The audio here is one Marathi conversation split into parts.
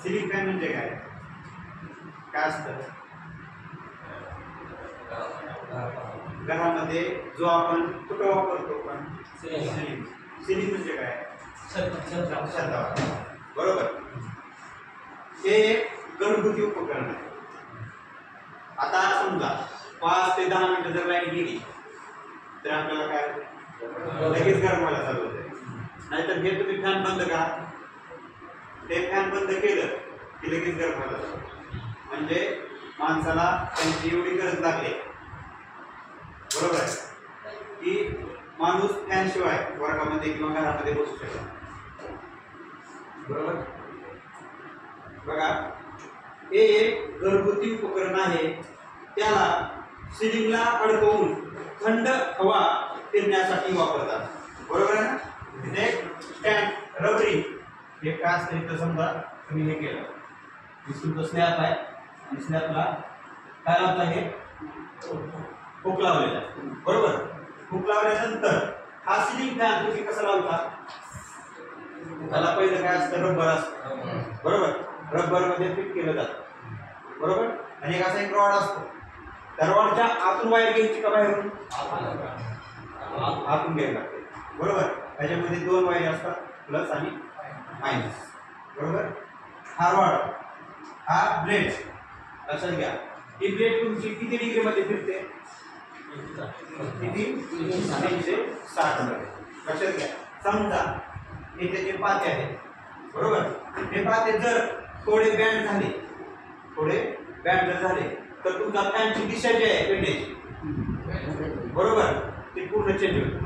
सिलिंग फॅन म्हणजे काय? काय असतं? घरामध्ये जो आपण कुठं वापरतो पण सिलिंग. सिलिंग म्हणजे काय? छतावर. बरोबर. हे एक घरगुती उपकरण आहे. आता समजा 5 ते 10 मिनिटं जर लाईट गेली तर आपल्याला काय लगेच गरम व्हायला चालू होते. नाहीतर हे तुम्ही फॅन बंद करा, ते फॅन बंद केलं की लगेच गरम व्हायला चालू होते. म्हणजे माणसाला त्यांची एवढी गरज लागली, बरोबर आहे, की माणूस फॅन शिवाय वर्गामध्ये किंवा घरामध्ये बसू शकतो. बरोबर. बघा, हे एक घरगुती उपकरण आहे. त्याला सिलिंगला अडकवून थंड हवा फिरण्यासाठी वापरतात. बरोबर आहे ना? तिथे स्टँड रबरी हे काय असतं इथं समजा तुम्ही हे केलं, तुमचं स्लॅब आहे आणि स्लॅबला काय लावता? हे हुक लावलेला आहे. बरोबर. हुक लावल्यानंतर हा सिलिंग फॅन तुम्ही कसा लावता? त्याला पहिलं काय असतं? रबर असतं. बरोबर. रबर मध्ये फिट केलं जातं. बरोबर. आणि एक असा एक रॉड असतो. त्या रॉडच्या आतून वायर घ्यायची का बाहेरून? आतून घ्यायला लागते. बरोबर. त्याच्यामध्ये 2 वायर असतात, प्लस आणि मायनस. बरोबर. हा रॉड, हा ब्लेड, लक्षात घ्या. ही ब्लेड तुमची किती डिग्री मध्ये फिरते? किती? 360 मध्ये. लक्षात घ्या. समजा हे त्याचे पाते आहेत. बरोबर. हे पाते जर थोडे बँड झाले, थोडे बँड जर झाले तर तुमचा फॅनची दिशा जी आहे फिरण्याची, बरोबर, ती पूर्ण चेंज होईल.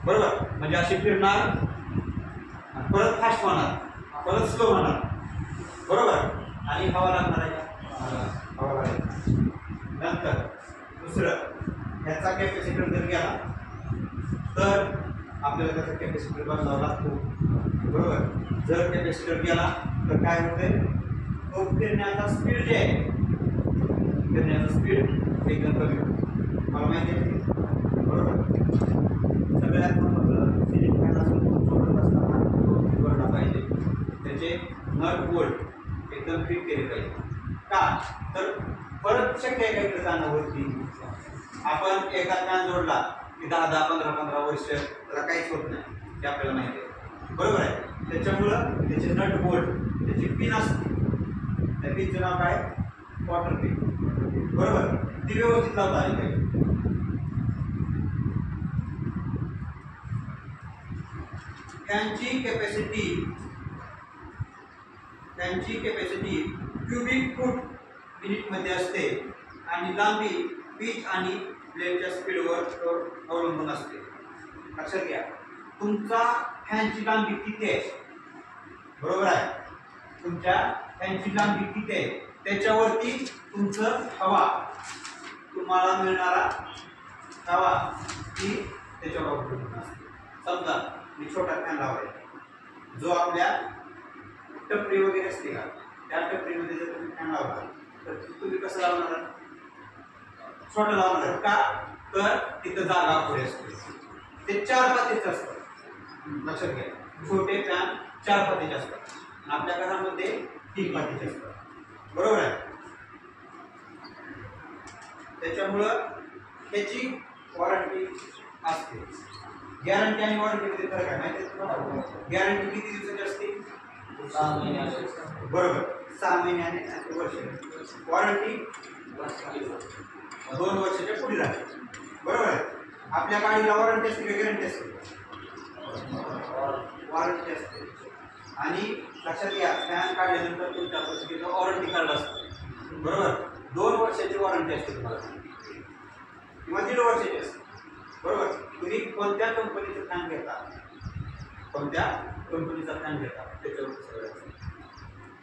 बरोबर. म्हणजे अशी फिरणार, परत फास्ट होणार, परत स्लो होणार. बरोबर. आणि हवा लागणार आहे का? हवा लागणार. नंतर दुसरं, ह्याचा कॅपॅसिटर जर गेला तर आपल्याला त्याचा कॅपॅसिटर बदलावा लागतो. बरोबर. जर कॅपॅसिटर गेला तर काय होते? तो फिरण्याचा स्पीड जे आहे, फिरण्याचा स्पीड एकदम कमी होतो. मला माहिती आहे. बरोबर. सगळ्यात महत्त्वाचं, सिलिंग फॅन असं सोडत असताना जोडला पाहिजे. त्याचे नट बोल्ट एकदम फिट केले पाहिजे. का? तर परत शक्य आहे का इकडे जाणं वरती? आपण एकदा फॅन जोडला की 10-10, 15-15 वर्ष त्याला काहीच होत नाही, हे आपल्याला माहिती आहे. बरोबर आहे. त्याच्यामुळं त्याचे नट बोल्ट, त्याची पिन असते, त्या पिनचं नाव काय? Quarter pin. बरोबर. ती व्यवस्थित लावता आली पाहिजे. फॅनची कॅपॅसिटी क्युबिक फूट मिनिट मध्ये असते आणि लांबी पिच आणि ब्लेडच्या स्पीडवर अवलंबून असते. लक्षात घ्या. तुमचा फॅनची लांबी किती आहे? बरोबर आहे. तुमच्या फॅनची लांबी किती आहे त्याच्यावरती तुमचं हवा, तुम्हाला मिळणारा हवा ही त्याच्यावर अवलंबून असते. समजा मी छोटा फॅन लावलाय, जो आपल्या टपरी वगैरे असते का, त्या टपरीमध्ये जर तुम्ही फॅन लावला तर तुम्ही कसं लावणार? छोटा लावणार. का? तर तिथं जागा पुढे असते. ते 4 पातीचे असतात. लक्षात घ्या. छोटे फॅन 4 पातीचे असतात. आपल्या घरामध्ये 3 पातीचे असतात. बरोबर आहे. त्याच्यामुळं त्याची वॉरंटी असते. गॅरंटी आणि वॉरंटीमध्ये फरक आहे माहिती आहे तुम्हाला? गॅरंटी किती दिवसाची असते? 6 महिने. बरोबर. 6 महिने आणि वर्ष. वॉरंटी 2 वर्षाच्या पुढे राहते. बरोबर आहे. आपल्या गाडीला वॉरंटी असते का गॅरंटी असते? वॉरंटी असते. आणि लक्षात घ्या, फॅन काढल्यानंतर तुमच्या परिस्थितीचं वॉरंटी कार्ड असतं. बरोबर. 2 वर्षाची वॉरंटी असते तुम्हाला किंवा 1.5 वर्षाची असते. बरोबर. तुम्ही कोणत्या कंपनीचा फॅन घेता, कोणत्या कंपनीचा फॅन घेता त्याच्यावर सगळं असतं.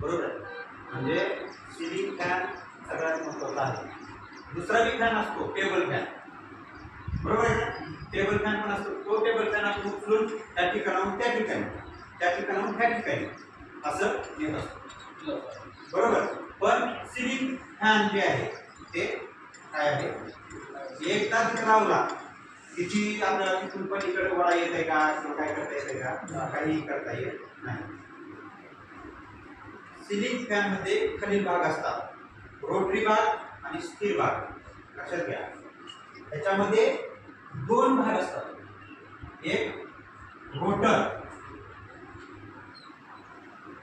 बरोबर आहे. म्हणजे सिलिंग फॅन सगळ्यात महत्त्वाचा आहे. दुसरा बी फॅन असतो टेबल फॅन. बरोबर आहे ना? टेबल फॅन पण असतो. तो टेबल फॅन आपण उचलून त्या ठिकाणाहून त्या ठिकाणी, त्या ठिकाणाहून त्या ठिकाणी असं येत असतो. बरोबर. पण सिलिंग फॅन जे आहे ते काय आहे? एकदा तिथे लावला तिची आपल्याला तिथून पलीकडे वळा येत आहे का किंवा काय करता येते का? काही करता येत नाही. सिलिंग फॅन मध्ये खालील भाग असतात, रोटरी भाग आणि स्थिर भाग. लक्षात घ्या, त्याच्यामध्ये दोन भाग असतात, एक रोटर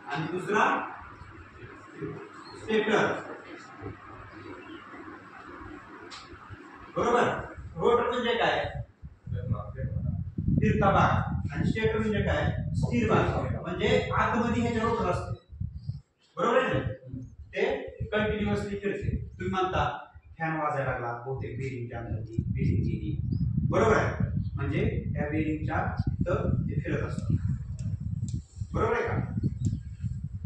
आणि दुसरा स्टेटर. बरोबर. रोटर म्हणजे काय? फिरता भाग. आणि स्टेटर म्हणजे काय? स्थिर भाग. म्हणजे आतमध्ये ह्याच्या रोटर असते, बरोबर आहे ना, ते कंटिन्युअसली फिरते. तुम्ही म्हणता फॅन वाजायला लागला, बहुतेक बेरिंगच्या अंतर्गत बेरिंग गेली, बरोबर आहे, म्हणजे त्या बेरिंगच्या तिथं ते फिरत असतं, बरोबर आहे का?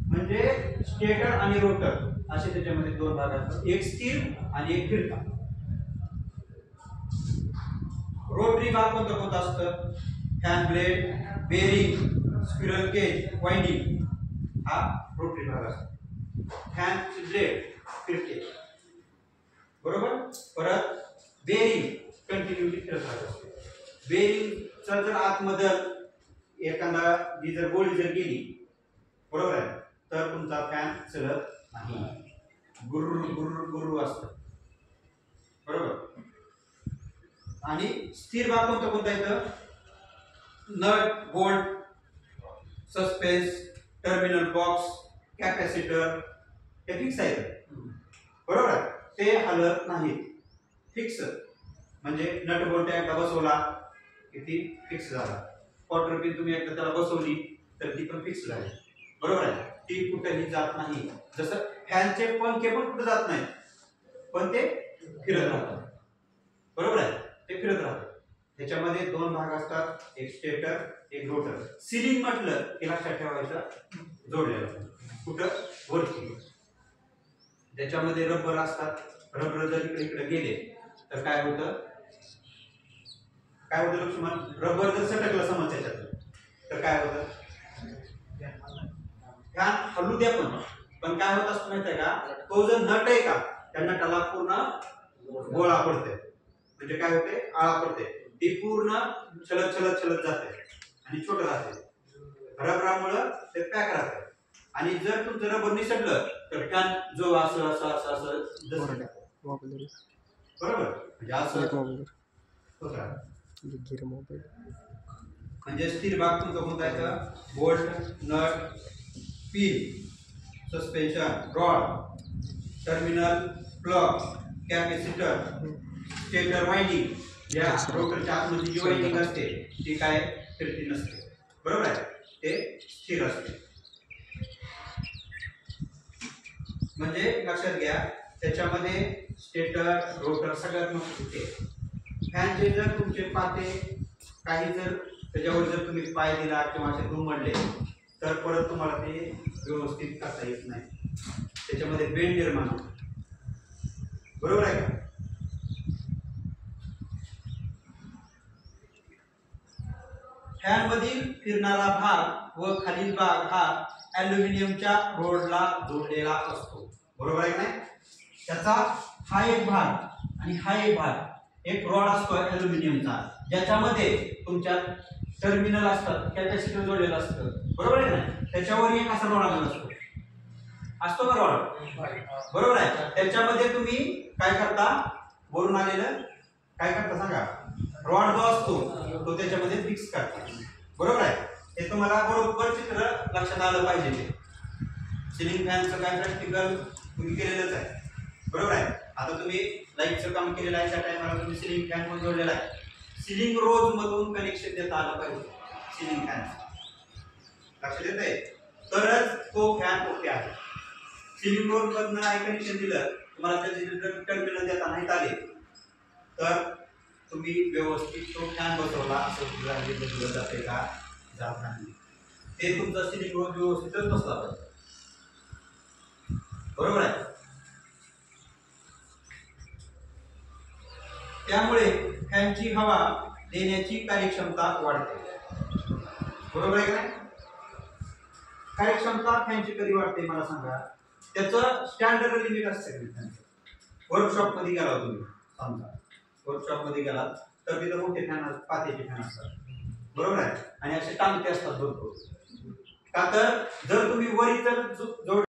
म्हणजे स्टेटर आणि रोटर असे त्याच्यामध्ये दोन भाग असतात, एक स्थिर आणि एक फिरता. रोटरी भाग कोणता कोणता असतं? Fan blade, bearing, squirrel cage, winding, हा रोटरी भाग असतो. फॅन ब्लेड फिरते, बरोबर. परत बेरिंग कंटिन्युअसली फिरत राहते. बेरिंगचा जर आतमध्ये एखादा जर गोळी जर गेली, बरोबर आहे, तर तुमचा फॅन चलत नाही, गुर्र गुर्र गुर्र असतं, बरोबर. आणि स्थिर भाग कोणता कोणता येतं? Nut, bolt, suspense, terminal box, capacitor, हे फिक्स आहे, बरोबर आहे, ते हलत नाहीत, फिक्स. म्हणजे नट बोल्ट एकदा बसवला की ती फिक्स झाला, क्वार्टर पिन तुम्ही एकदा त्याला बसवली तर ती पण फिक्स झाली, बरोबर आहे, ती कुठेही जात नाही. जसं फॅनचे पंखे पण कुठे जात नाही, पण ते फिरत राहतात, बरोबर आहे, ते फिरत राहतात. त्याच्यामध्ये दोन भाग असतात, एक स्टेटर एक रोटर. सिलिंग म्हटलं की लक्षात ठेवायचं जोडलेलं कुठं? वरती. त्याच्यामध्ये रबर असतात, रबर जर इकडे इकडे गेले तर काय होतं? काय होतं लक्ष्मण? रबर जर सटकलं समज त्याच्यात तर काय होतं? फॅन हलू द्या, पण काय होत असतं माहिती आहे का? तो जर नट आहे का, त्या नटाला पूर्ण गोळा पडते, म्हणजे काय होते? आळा पडते, ती पूर्ण छलत छलत छलत जाते आणि छोटं राहते. रबरामुळं ते पॅक राहते. आणि जर तुमचं रबर निसटलं तर फॅन जो असं असं असं असं बरोबर, म्हणजे असं होत राहतं. म्हणजे स्थिर भाग तुमचा कोणता येतं? Bolt, nut, pin, suspension, rod, terminal, plug, capacitor, stator winding. या रोटरच्या आतमध्ये जी वाइंडिंग असते ती काय फिरती नसते, बरोबर आहे, ते स्थिर असते. म्हणजे लक्षात घ्या, त्याच्यामध्ये स्टेटर रोटर सगळ्यात महत्त्वाचे. फॅनचे जर तुमचे पाते काही जर त्याच्यावर जर तुम्ही पाय दिला किंवा असे दुमडले तर परत तुम्हाला ते व्यवस्थित करता येत नाही, त्याच्यामध्ये बेंड निर्माण होतो, बरोबर आहे का? फॅन मधील फिरणारा भाग व खालील भाग हा ॲल्युमिनियमच्या रोडला जोडलेला असतो, बरोबर आहे का नाही? त्याचा हा एक भाग आणि हा एक भाग, एक रॉड असतो ॲल्युमिनियमचा, ज्याच्यामध्ये तुमच्या टर्मिनल असतात, कॅपॅसिटर जोडलेलं असतं, बरोबर आहे ना? त्याच्यावर एक असा रॉड आलेला असतो का रॉड, बरोबर आहे. त्याच्यामध्ये तुम्ही काय करता? वरून आलेलं काय करता सांगा? रॉड जो असतो तो त्याच्यामध्ये फिक्स करता, बरोबर आहे. हे तुम्हाला बरोबर चित्र लक्षात आलं पाहिजे. सिलिंग फॅनचं काय प्रॅक्टिकल तुम्ही केलेलंच आहे, बरोबर आहे. आता तुम्ही लाईटचं काम केलेलं आहे, त्या टायमाला तुम्ही सिलिंग फॅन पण जोडलेला आहे. सिलिंग रोज मधून कनेक्शन देता आलं पाहिजे सिलिंग फॅन, लक्षात येत आहे, तरच तो फॅन ओके आहे. सिलिंग रोज मधून कनेक्शन दिलं, तुम्हाला त्याचे टर्मिनल देता नाहीत आले तर तुम्ही व्यवस्थित तो फॅन बसवला असं जाते का? जात नाही. ते तुमचा सिलिंग रोज व्यवस्थितच बसला पाहिजे, बरोबर आहे. त्यामुळे फॅनची हवा देण्याची कार्यक्षमता वाढते, बरोबर आहे का नाही? कार्यक्षमता फॅनची कधी वाढते मला सांगा? त्याचं स्टँडर्ड लिमिट असतं. वर्कशॉप मध्ये गेला तुम्ही, समजा वर्कशॉप मध्ये गेलात तर तिथं मोठे फॅन असतात, पात्याचे फॅन असतात, बरोबर आहे, आणि असे टांगते असतात भरपूर. का तर जर तुम्ही वरी तर जोड